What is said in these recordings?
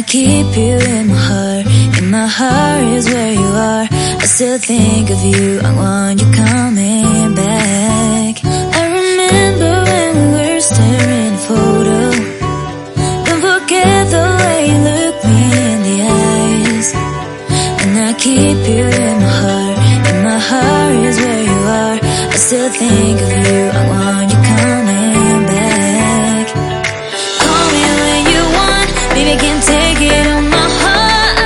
keep you in my heart is where you are. I still think of you, I want you coming back. I remember when we were staring at a photo. Don't forget the way you look me in the eyes. And I keep you in my heart is where you are. I still think of you, I want you coming back. Call me when you want, baby, I can't take it on my heart.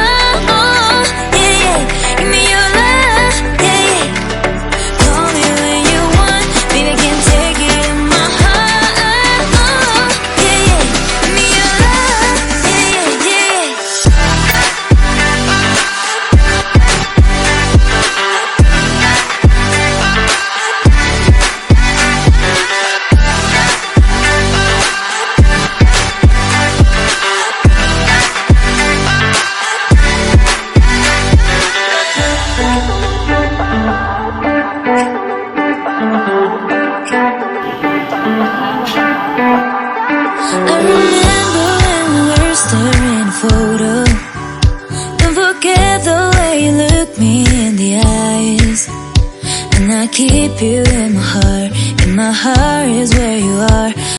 Yeah, yeah, give me your love, yeah, yeah. Call me when you want, baby, I can't take it on my heart. Yeah, yeah, give me your love, yeah, yeah, yeah. I remember when we were staring at a photo. Don't forget the way you look me in the eyes. And I keep you in my heart is where you are.